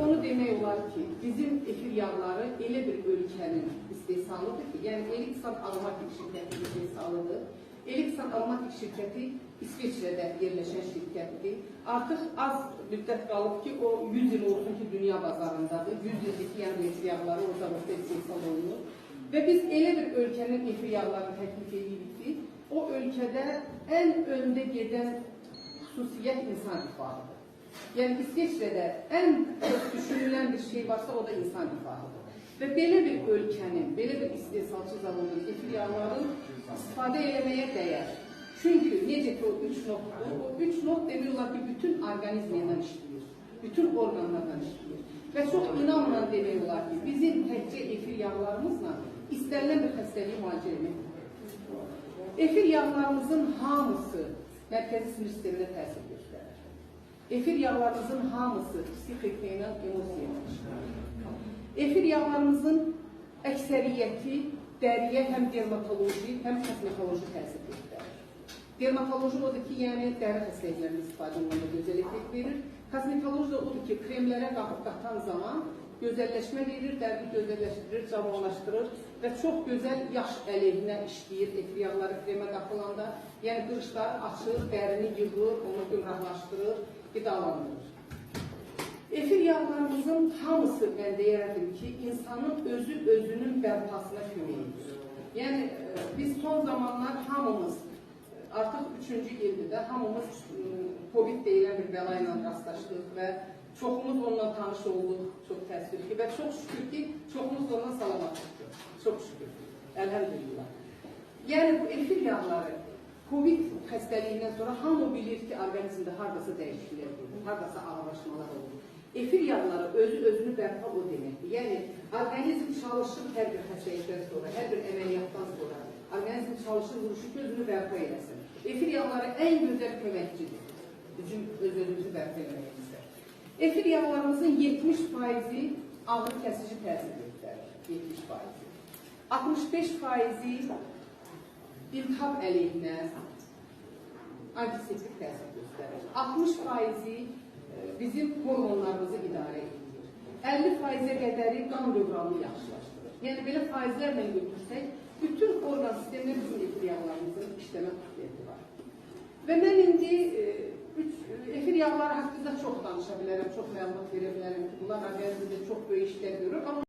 onu demək olar ki, bizim efir yağları elə bir ölkənin istehsalıdır ki, yəni Elixsan Aromatik şirkəti istehsalıdır. Elixsan Aromatik şirkəti İsveçrədə yerləşən şirkətdir. Artıq az müddət qalıb ki, o 100 il olsun ki, dünya bazarındadır. 100 illik yəni efir yağları orada istehsal olunur. Və biz elə bir ölkənin efir yağlarını təklif edirik ki, o ölkədə ən öndə gedən xüsusiyyət insan rifahıdır. Yəni İsveçrədə ən düşünülən bir şey varsa, o da insan rifahıdır. Və belə bir ölkənin, belə bir istehsalçı zamanının efir yağlarını istifadə eləməyə dəyər. Çünki necə ki o 3 notdur, o 3 not demək olar ki, bütün orqanizmlə işləyir, bütün orqanlarla işləyir. Və çox inanla demək olar ki, bizim təkcə efir yağlarımızla istənilən bir xəstəliyi müalicə etmək. Efir yağlarımızın hamısı mərkəzi sinir sisteminə təsir göstərir. Efir yağlarımızın hamısı psixiklə emosiya yanaşır. Efir yağlarımızın əksəriyyəti dəriyə həm dermatoloji, həm kosmetoloji təsir göstərir. Dermatoloji odur ki, yəni dəri xəstəliklərinin istifadə olunanda gözəl effekt verir. Kosmetoloji odur ki, kremlərə qatan zaman gözəlləşmə verir, dərini gözəlləşdirir, cavanlaşdırır və çox gözəl yaş əleyhinə işləyir efir yağları kremə qatılanda. Yəni qırışları açır, dərini yığır, onu gümrahlaşdırır, qidalandırır. Efir yağlarımızın hamısı mən deyərdim ki, insanın özünün bərpasına kömək edir. Yəni biz son zamanlar hamımız, artıq 3-cü ildir də, hamımız COVID deyilən bir bəla ilə rastlaşdıq və çoxumuz onunla tanış olduq, çox təəssüf ki, və çox şükür ki, çoxumuz ondan salamatlıqdır. Çox şükür, əlhəmdülillah. Yəni bu efir yağları COVID xəstəliyindən sonra hamı bilir ki, orqanizmdə haradasa dəyişikliklər olur, haradasa ağırlaşmalar olur. Efir yağları özünü bərpa o deməkdir. Yəni, orqanizm çalışır hər bir xəstəlikdən sonra, hər bir əməliyyatdan sonra. Orqanizm çalışır, vuruşu ki, özünü bərpa eləsin. Efir yağları ən gözəl köməkçidir. Bizim özümüzü bərpa eləməyimizdə. Efir yağlarımızın 70%-i ağrı kəsici təsir göstərir. 70%. 65%-i iltihab əleyhinə antiseptik təsir göstərir. 60%-i bizim hormonlarımızı idarə edir. 50%-ə qədəri qan dövranını yaxşılaşdırır. Yəni, belə faizlərlə götürsək, bütün orqan sistemdə bizim efir yağlarımızın işləmə xüsusiyyəti var. Və mən indi efir yağları haqqında çox danışa bilərəm, çox məlumat verə bilərəm ki, bunlar orqanizmdə çox böyük işlər görür.